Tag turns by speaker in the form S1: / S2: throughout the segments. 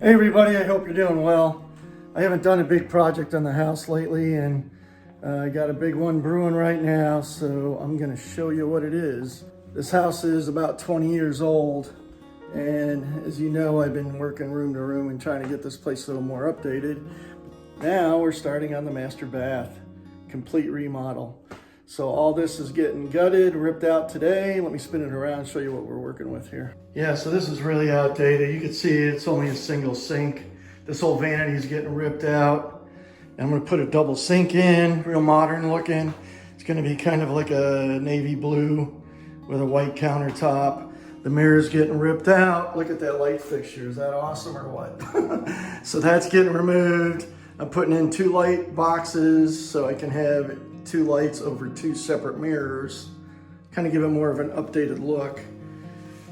S1: Hey everybody, I hope you're doing well. I haven't done a big project on the house lately, and I got a big one brewing right now, so I'm gonna show you what it is. This house is about 20 years old, and as you know, I've been working room to room and trying to get this place a little more updated. Now we're starting on the master bath, complete remodel. So all this is getting gutted, ripped out today. Let me spin it around and show you what we're working with here. Yeah, so this is really outdated. You can see it's only a single sink. This whole vanity is getting ripped out. And I'm gonna put a double sink in, real modern looking. It's gonna be kind of like a navy blue with a white countertop. The mirror's getting ripped out. Look at that light fixture. Is that awesome or what? So that's getting removed. I'm putting in 2 light boxes so I can have 2 lights over 2 separate mirrors, kind of give it more of an updated look.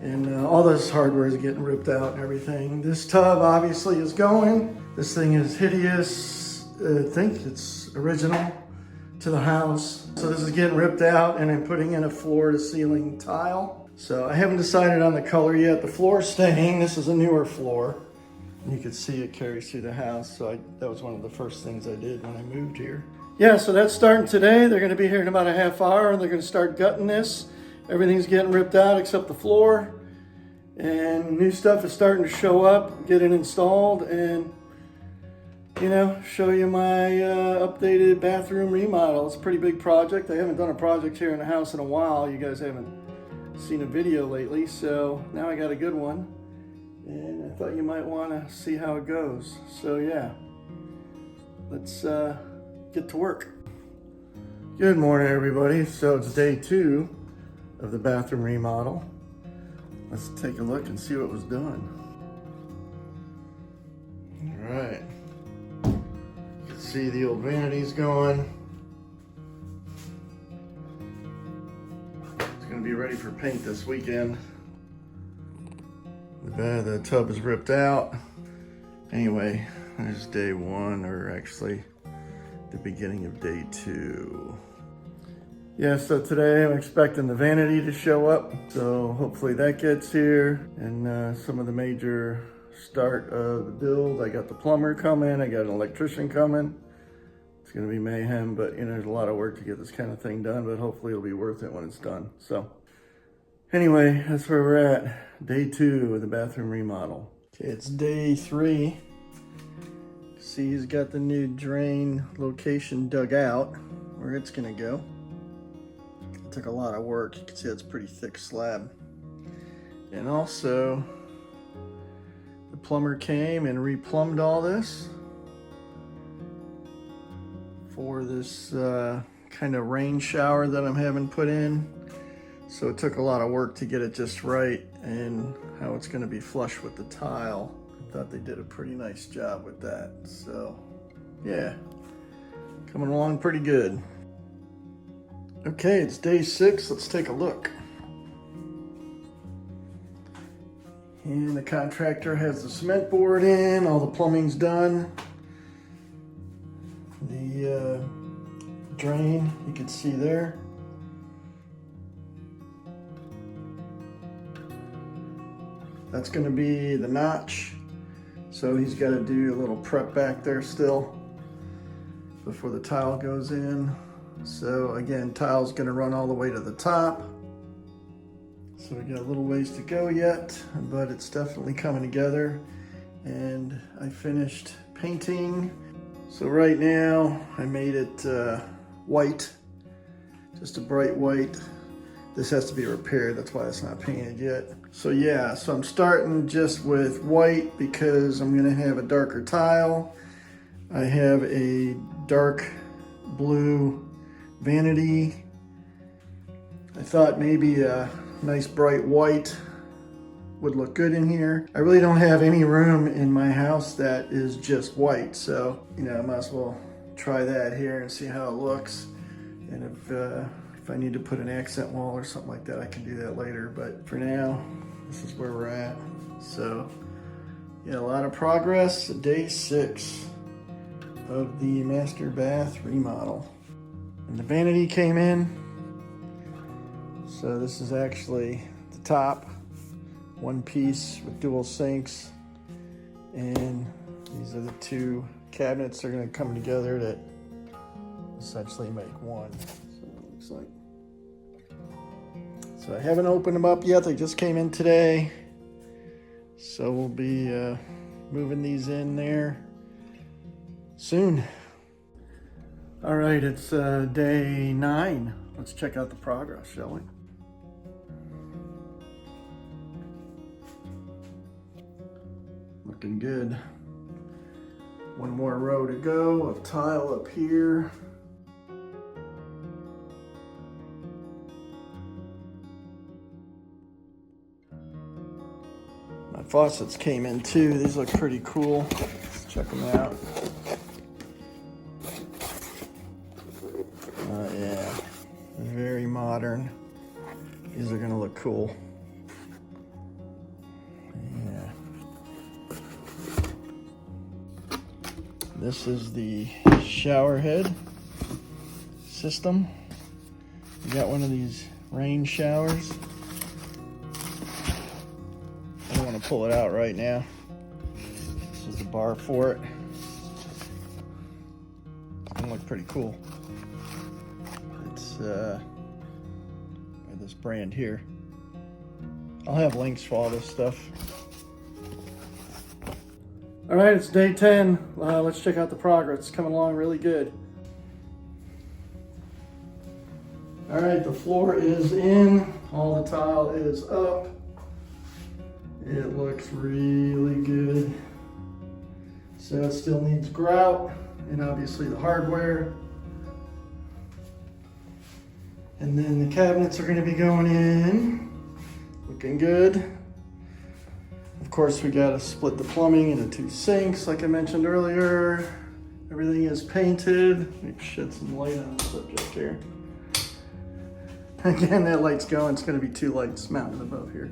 S1: And all this hardware is getting ripped out and everything. This tub obviously is going. This thing is hideous. I think it's original to the house. So this is getting ripped out, and I'm putting in a floor to ceiling tile. So I haven't decided on the color yet. The floor's staying. This is a newer floor. And you can see it carries through the house. So that was one of the first things I did when I moved here. Yeah, so that's starting today. They're gonna be here in about a half hour, and they're gonna start gutting this. Everything's getting ripped out except the floor. And new stuff is starting to show up, get it installed, and show you my updated bathroom remodel. It's a pretty big project. I haven't done a project here in the house in a while. You guys haven't seen a video lately, so now I got a good one. And I thought you might wanna see how it goes. So yeah, let's get to work. Good morning, everybody. So it's day 2 of the bathroom remodel. Let's take a look and see what was done. All right. You can see the old vanities going. It's gonna be ready for paint this weekend. The tub is ripped out. Anyway, there's day 1, or actually the beginning of day 2. Yeah, so today I'm expecting the vanity to show up. So hopefully that gets here. And some of the major start of the build. I got the plumber coming, I got an electrician coming. It's gonna be mayhem, but there's a lot of work to get this kind of thing done, but hopefully it'll be worth it when it's done. So anyway, that's where we're at. Day 2 of the bathroom remodel. Okay, it's day 3. See, he's got the new drain location dug out where it's gonna go. It took a lot of work. You can see it's a pretty thick slab. And also, the plumber came and replumbed all this for this kind of rain shower that I'm having put in. So it took a lot of work to get it just right and how it's gonna be flush with the tile. I thought they did a pretty nice job with that. So yeah, coming along pretty good. Okay, it's day 6. Let's take a look. And the contractor has the cement board in, all the plumbing's done. The drain, you can see there. That's gonna be the notch. So he's gotta do a little prep back there still before the tile goes in. So again, tile's gonna run all the way to the top. So we got a little ways to go yet, but it's definitely coming together. And I finished painting. So right now I made it white, just a bright white. This has to be repaired, that's why it's not painted yet. So yeah, so I'm starting just with white because I'm gonna have a darker tile. I have a dark blue vanity. I thought maybe a nice bright white would look good in here. I really don't have any room in my house that is just white, so I might as well try that here and see how it looks. And if I need to put an accent wall or something like that, I can do that later. But for now, this is where we're at. So yeah, a lot of progress. Day 6 of the master bath remodel. And the vanity came in. So this is actually the top, one piece with dual sinks. And these are the two cabinets that are going to come together that essentially make one. So it looks like. So I haven't opened them up yet. They just came in today. So we'll be moving these in there soon. All right, it's day 9. Let's check out the progress, shall we? Looking good. One more row to go of tile up here. My faucets came in too. These look pretty cool. Let's check them out. Yeah, very modern. These are gonna look cool. Yeah. This is the shower head system. We got one of these rain showers. I don't want to pull it out right now. This is the bar for it. It's gonna look pretty cool. It's by this brand here. I'll have links for all this stuff. All right, it's day 10. Let's check out the progress. It's coming along really good. All right, the floor is in. All the tile is up. It looks really good. So it still needs grout and obviously the hardware. And then the cabinets are gonna be going in. Looking good. Of course, we gotta split the plumbing into 2 sinks, like I mentioned earlier. Everything is painted. Let me shed some light on the subject here. Again, that light's going. It's gonna be 2 lights mounted above here.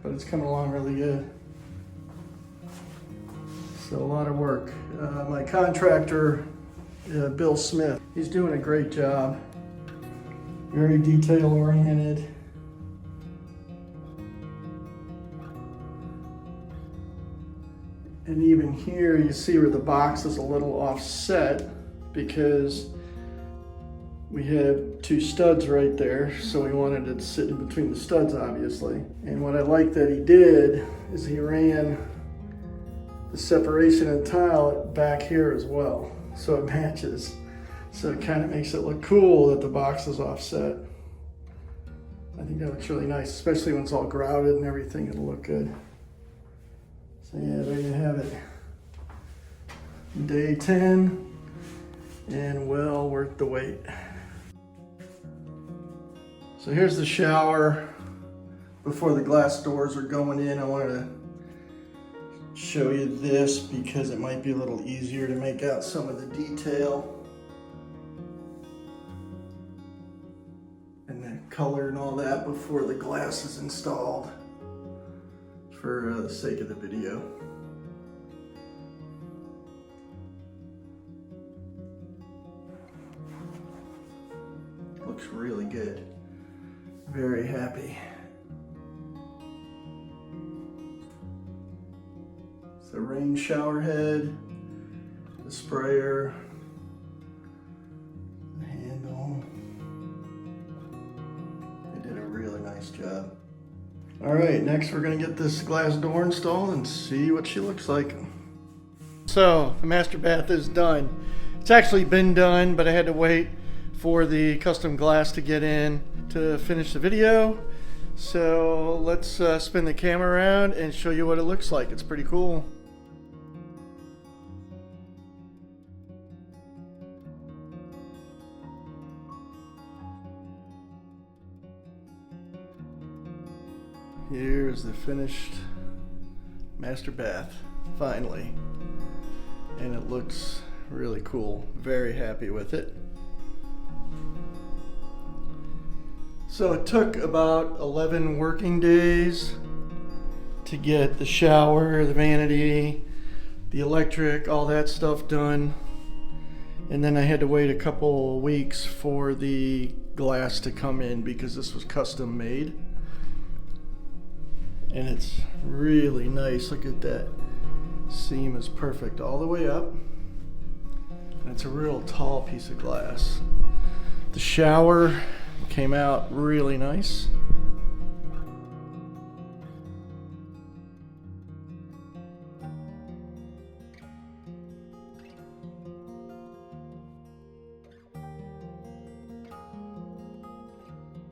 S1: But it's coming along really good. So a lot of work. My contractor, Bill Smith, he's doing a great job. Very detail oriented. And even here you see where the box is a little offset because we have 2 studs right there, so we wanted it to sit in between the studs, obviously. And what I like that he did is he ran the separation of tile back here as well, so it matches. So it kind of makes it look cool that the box is offset. I think that looks really nice, especially when it's all grouted and everything, it'll look good. So yeah, there you have it. Day 10, and well worth the wait. So here's the shower before the glass doors are going in. I wanted to show you this because it might be a little easier to make out some of the detail and the color and all that before the glass is installed for the sake of the video. Looks really good. Very happy. It's the rain shower head, the sprayer, the handle. They did a really nice job. All right, next we're gonna get this glass door installed and see what she looks like. So the master bath is done. It's actually been done, but I had to wait for the custom glass to get in to finish the video. So let's spin the camera around and show you what it looks like. It's pretty cool. Here's the finished master bath, finally. And it looks really cool. Very happy with it. So it took about 11 working days to get the shower, the vanity, the electric, all that stuff done. And then I had to wait a couple weeks for the glass to come in because this was custom made. and it's really nice. Look at that. Seam is perfect all the way up. And it's a real tall piece of glass. The shower came out really nice.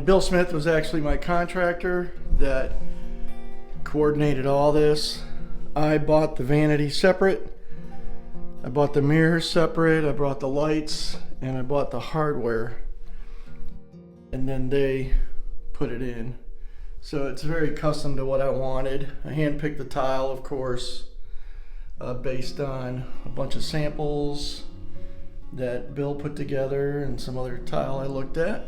S1: Bill Smith was actually my contractor that coordinated all this. I bought the vanity separate, I bought the mirrors separate, I bought the lights, and I bought the hardware. And then they put it in. So it's very custom to what I wanted. I handpicked the tile, of course, based on a bunch of samples that Bill put together and some other tile I looked at.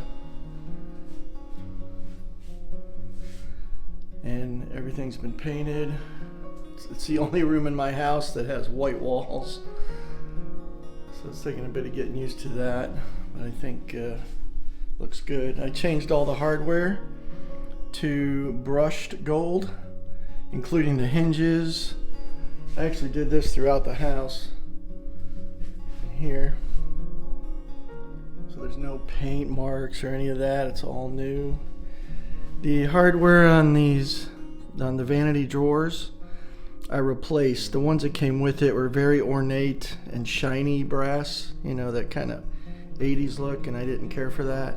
S1: And everything's been painted. It's the only room in my house that has white walls. So it's taking a bit of getting used to that, but I think looks good. I changed all the hardware to brushed gold, including the hinges. I actually did this throughout the house here. So there's no paint marks or any of that, it's all new. The hardware on these, on the vanity drawers, I replaced. The ones that came with it were very ornate and shiny brass, you know, that kind of 80s look, and I didn't care for that.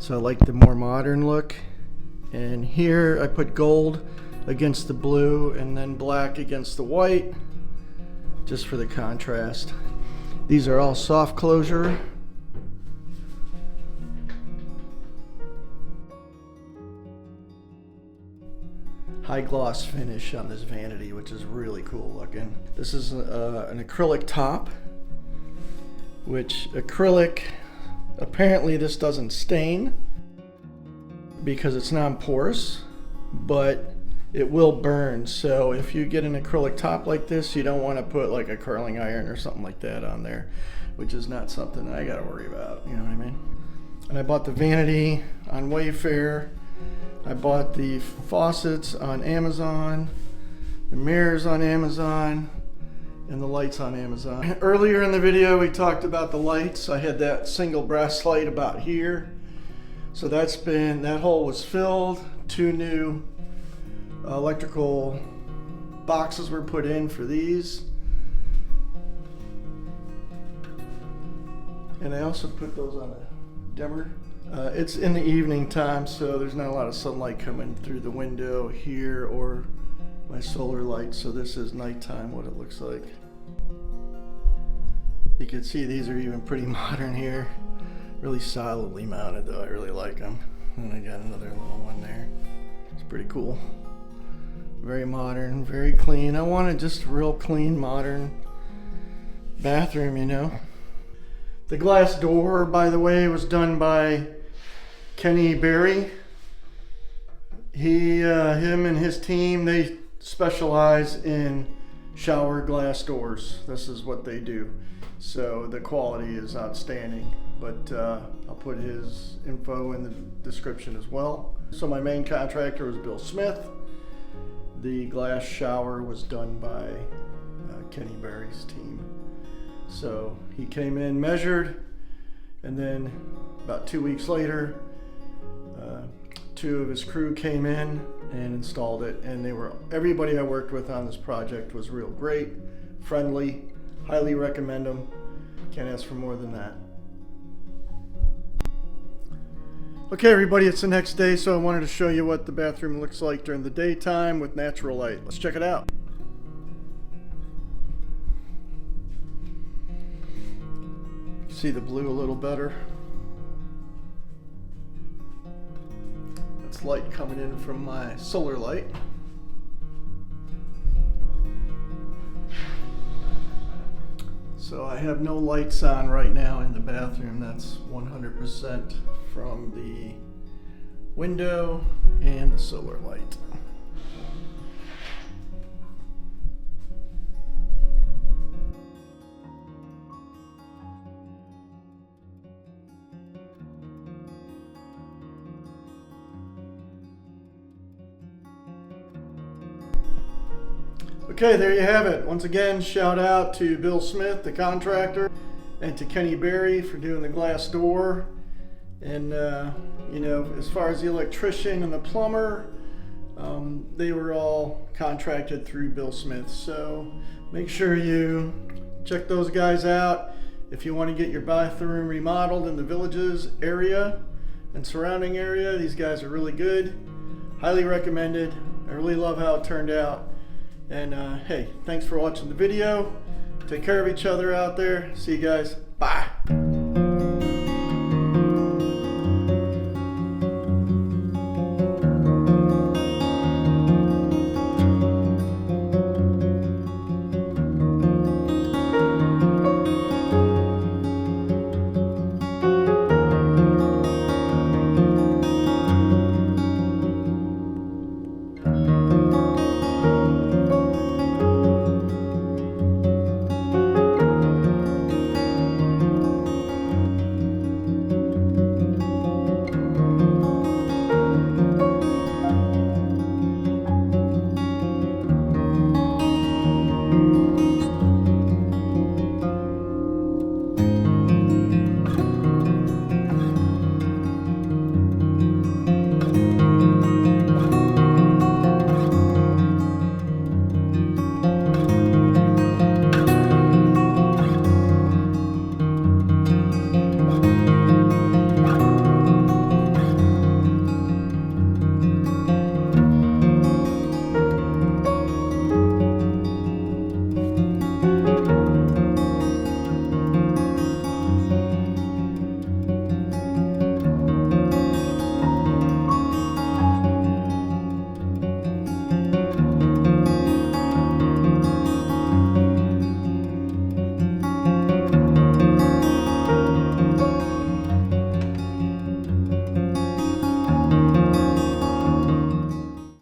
S1: So I like the more modern look. And here I put gold against the blue and then black against the white, just for the contrast. These are all soft closure. High gloss finish on this vanity, which is really cool looking. This is an acrylic top, which acrylic, apparently this doesn't stain because it's non-porous, but it will burn. So if you get an acrylic top like this, you don't want to put like a curling iron or something like that on there, which is not something I gotta worry about, you know what I mean? And I bought the vanity on Wayfair. I bought the faucets on Amazon, the mirrors on Amazon, and the lights on Amazon. Earlier in the video we talked about the lights. I had that single brass light about here. So that's been, that hole was filled. 2 new electrical boxes were put in for these. And I also put those on a dimmer. It's in the evening time, so there's not a lot of sunlight coming through the window here or my solar light, so this is nighttime, what it looks like. You can see these are even pretty modern here. Really solidly mounted though, I really like them. And I got another little one there. It's pretty cool. Very modern, very clean. I wanted just a real clean, modern bathroom, you know. The glass door, by the way, was done by Kenny Berry. Him and his team, they specialize in shower glass doors. This is what they do. So the quality is outstanding, but I'll put his info in the description as well. So my main contractor was Bill Smith. The glass shower was done by Kenny Berry's team. So he came in, measured, and then about 2 weeks later, 2 of his crew came in and installed it, and everybody I worked with on this project was real great, friendly, highly recommend them. Can't ask for more than that. Okay everybody, it's the next day, so I wanted to show you what the bathroom looks like during the daytime with natural light. Let's check it out. See the blue a little better. That's light coming in from my solar light. So I have no lights on right now in the bathroom. That's 100% from the window and the solar light. Okay, there you have it. Once again, shout out to Bill Smith, the contractor, and to Kenny Berry for doing the glass door. And you know, as far as the electrician and the plumber, they were all contracted through Bill Smith. So make sure you check those guys out if you want to get your bathroom remodeled in the Villages area and surrounding area. These guys are really good. Highly recommended. I really love how it turned out. And hey, thanks for watching the video. Take care of each other out there. See you guys.